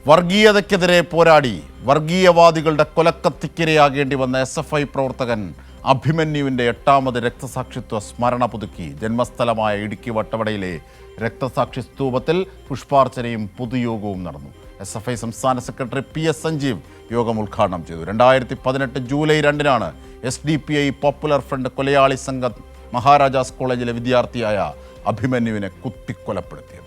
വർഗീയതയ്ക്കെതിരെ പോരാടി വർഗീയവാദികളുടെ കൊലക്കത്തിക്കിരയാകേണ്ടി വന്ന SFI പ്രവർത്തകൻ അഭിമന്യുവിൻ്റെ 8ാമത് രക്തസാക്ഷിത്വ സ്മരണ പുതുക്കി. ജന്മസ്ഥലമായ ഇടുക്കി വട്ടവടയിലെ രക്തസാക്ഷി സ്തൂപത്തിൽ പുഷ്പാർച്ചനയും പൊതുയോഗവും നടന്നു. SFI സംസ്ഥാന സെക്രട്ടറി PS സഞ്ജീവ് യോഗം ഉദ്ഘാടനം ചെയ്തു. 2018 ജൂലൈ 2-നാണ് SDPI പോപ്പുലർ ഫ്രണ്ട് കൊലയാളി സംഘം മഹാരാജാസ് കോളേജിലെ വിദ്യാർത്ഥിയായ അഭിമന്യുവിനെ കുത്തിക്കൊലപ്പെടുത്തിയത്.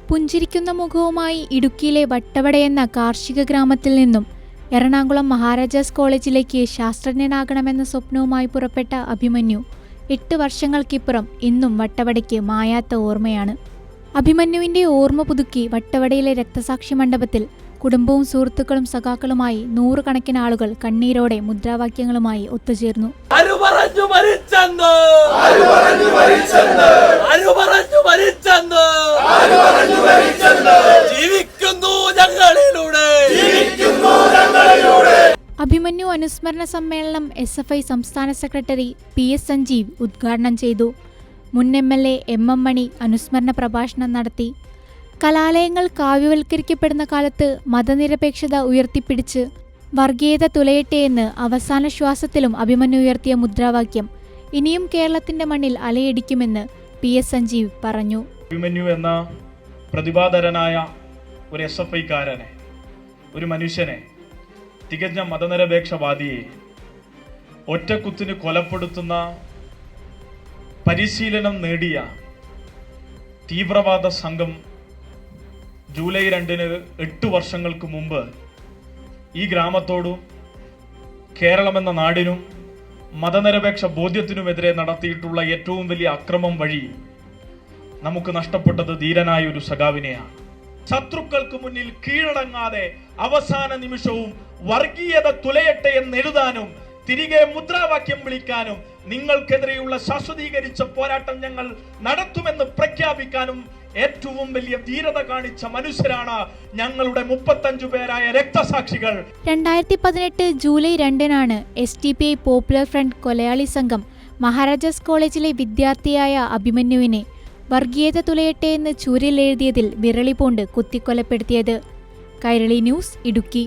പുഞ്ചിരിക്കുന്ന മുഖവുമായി ഇടുക്കിയിലെ വട്ടവടയെന്ന കാർഷിക ഗ്രാമത്തിൽ നിന്നും എറണാകുളം മഹാരാജാസ് കോളേജിലേക്ക് ശാസ്ത്രജ്ഞനാകണമെന്ന സ്വപ്നവുമായി പുറപ്പെട്ട അഭിമന്യു 8 വർഷങ്ങൾക്കിപ്പുറം ഇന്നും വട്ടവടയ്ക്ക് മായാത്ത ഓർമ്മയാണ്. അഭിമന്യുവിൻ്റെ ഓർമ്മ പുതുക്കി വട്ടവടയിലെ രക്തസാക്ഷി മണ്ഡപത്തിൽ കുടുംബവും സുഹൃത്തുക്കളും സഖാക്കളുമായി 100 കണക്കിന് ആളുകൾ കണ്ണീരോടെ മുദ്രാവാക്യങ്ങളുമായി ഒത്തുചേർന്നു. അഭിമന്യു അനുസ്മരണ സമ്മേളനം SFI സംസ്ഥാന സെക്രട്ടറി PS സഞ്ജീവ് ഉദ്ഘാടനം ചെയ്തു. മുൻ MLA MM മണി അനുസ്മരണ പ്രഭാഷണം നടത്തി. കലാലയങ്ങൾ കാവ്യവൽക്കരിക്കപ്പെടുന്ന കാലത്ത് മതനിരപേക്ഷത ഉയർത്തിപ്പിടിച്ച് വർഗീയത തുലയട്ടെയെന്ന് അവസാന ശ്വാസത്തിലും അഭിമന്യു ഉയർത്തിയ മുദ്രാവാക്യം ഇനിയും കേരളത്തിന്റെ മണ്ണിൽ അലയടിക്കുമെന്ന് PS സഞ്ജീവ് പറഞ്ഞു. അഭിമന്യു എന്ന പ്രതിഭാധരനായ ഒരു SFIക്കാരനെ, ഒരു മനുഷ്യനെ, തികഞ്ഞ മതനിരപേക്ഷവാദിയെ ഒറ്റക്കുത്തിന് കൊലപ്പെടുത്തുന്ന പരിശീലനം നേടിയ തീവ്രവാദ സംഘം ജൂലൈ 2-ന് 8 വർഷങ്ങൾക്ക് മുമ്പ് ഈ ഗ്രാമത്തോടും കേരളമെന്ന നാടിനും മതനിരപേക്ഷ ബോധ്യത്തിനുമെതിരെ നടത്തിയിട്ടുള്ള ഏറ്റവും വലിയ അക്രമം വഴി നമുക്ക് നഷ്ടപ്പെട്ടത് ധീരനായ ഒരു സഖാവിനെയാണ്. ശത്രുക്കൾക്ക് മുന്നിൽ കീഴടങ്ങാതെ അവസാന നിമിഷവും വർഗീയത തുലയട്ടെ എന്നെഴുതാനും തിരികെ മുദ്രാവാക്യം വിളിക്കാനും നിങ്ങൾക്കെതിരെയുള്ള ശാശ്വതീകരിച്ച പോരാട്ടം ഞങ്ങൾ നടത്തുമെന്ന് പ്രഖ്യാപിക്കാനും ഏറ്റവും വലിയ ധീരത കാണിച്ച മനുഷ്യരാണ് ഞങ്ങളുടെ 35 പേരായ രക്തസാക്ഷികൾ. 2018 ജൂലൈ 2-നാണ് SDPI പോപ്പുലർ ഫ്രണ്ട് കൊലയാളി സംഘം മഹാരാജാസ് കോളേജിലെ വിദ്യാർത്ഥിയായ അഭിമന്യുവിനെ വർഗീയത തുലയട്ടെ എന്ന് ചുവരിലെഴുതിയതിൽ വിരളി പൂണ്ട് കുത്തിക്കൊലപ്പെടുത്തിയത്. കൈരളി ന്യൂസ്, ഇടുക്കി.